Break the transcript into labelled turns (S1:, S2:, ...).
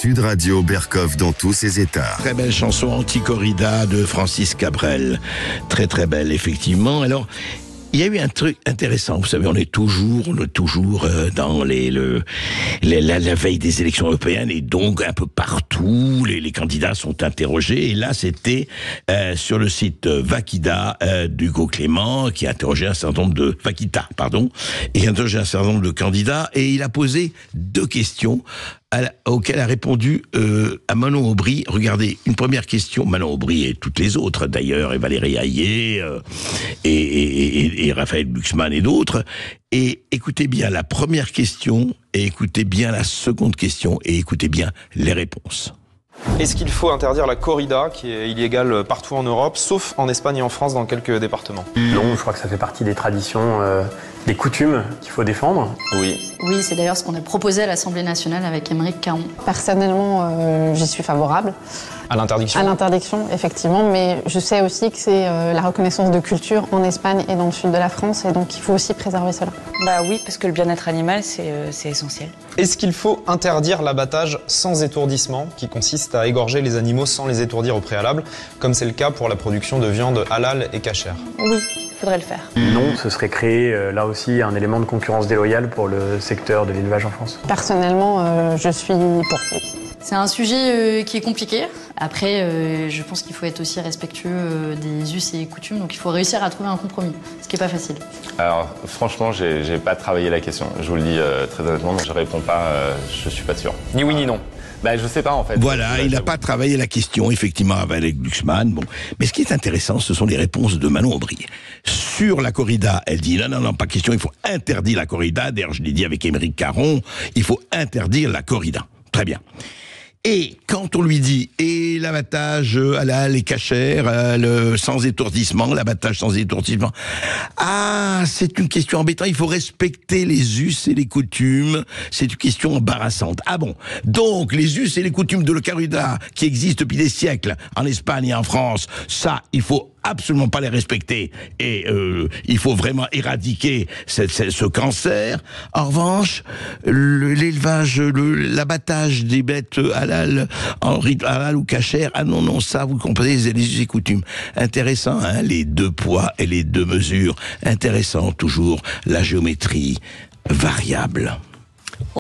S1: Sud Radio Bercoff dans tous ses états.
S2: Très belle chanson anti-corrida de Francis Cabrel. Très très belle, effectivement. Alors, il y a eu un truc intéressant. Vous savez, on est toujours dans la veille des élections européennes, et donc un peu partout, les candidats sont interrogés. Et là, c'était sur le site Vakida d'Hugo Clément, qui a interrogé un certain nombre de Vakita, et interrogé un certain nombre de candidats, et il a posé 2 questions auquel a répondu à Manon Aubry. Regardez, une première question, Manon Aubry et toutes les autres d'ailleurs, et Valérie Hayé, et Raphaël Glucksmann et d'autres. Et écoutez bien la première question, et écoutez bien la seconde question, et écoutez bien les réponses.
S3: Est-ce qu'il faut interdire la corrida, qui est illégale partout en Europe, sauf en Espagne et en France dans quelques départements?
S4: Non, je crois que ça fait partie des traditions, des coutumes qu'il faut défendre.
S3: Oui.
S5: Oui, c'est d'ailleurs ce qu'on a proposé à l'Assemblée nationale avec Aymeric Caron.
S6: Personnellement, j'y suis favorable.
S3: À l'interdiction?
S6: À l'interdiction, effectivement, mais je sais aussi que c'est la reconnaissance de culture en Espagne et dans le sud de la France, et donc il faut aussi préserver cela.
S7: Bah oui, parce que le bien-être animal, c'est essentiel.
S3: Est-ce qu'il faut interdire l'abattage sans étourdissement, qui consiste à égorger les animaux sans les étourdir au préalable, comme c'est le cas pour la production de viande halal et cachère?
S7: Oui, il faudrait le faire.
S4: Non, ce serait créer là aussi un élément de concurrence déloyale pour le secteur de l'élevage en France.
S6: Personnellement, je suis pour.
S5: C'est un sujet qui est compliqué. Après, je pense qu'il faut être aussi respectueux des us et coutumes, donc il faut réussir à trouver un compromis, ce qui n'est pas facile.
S8: Alors franchement, j'ai pas travaillé la question, je vous le dis très honnêtement, donc je réponds pas, je suis pas sûr.
S3: Ni oui ni non.
S8: Bah, je sais pas en fait.
S2: Voilà, il n'a pas travaillé la question, effectivement, avec Glucksmann. Bon. Mais ce qui est intéressant, ce sont les réponses de Manon Aubry. Sur la corrida, elle dit non, pas question, il faut interdire la corrida. D'ailleurs, je l'ai dit avec Aymeric Caron, il faut interdire la corrida. Très bien. Et quand on lui dit, et l'abattage halal et cachère, sans étourdissement, l'abattage sans étourdissement, c'est une question embêtante, il faut respecter les us et les coutumes, c'est une question embarrassante. Ah bon, donc les us et les coutumes de la corrida, qui existent depuis des siècles en Espagne et en France, ça, il faut absolument pas les respecter, et il faut vraiment éradiquer ce cancer. En revanche, l'élevage, l'abattage des bêtes halal ou cachère, non, ça, vous comprenez, les coutumes. Intéressant, hein, les 2 poids et les 2 mesures. Intéressant, toujours, la géométrie variable.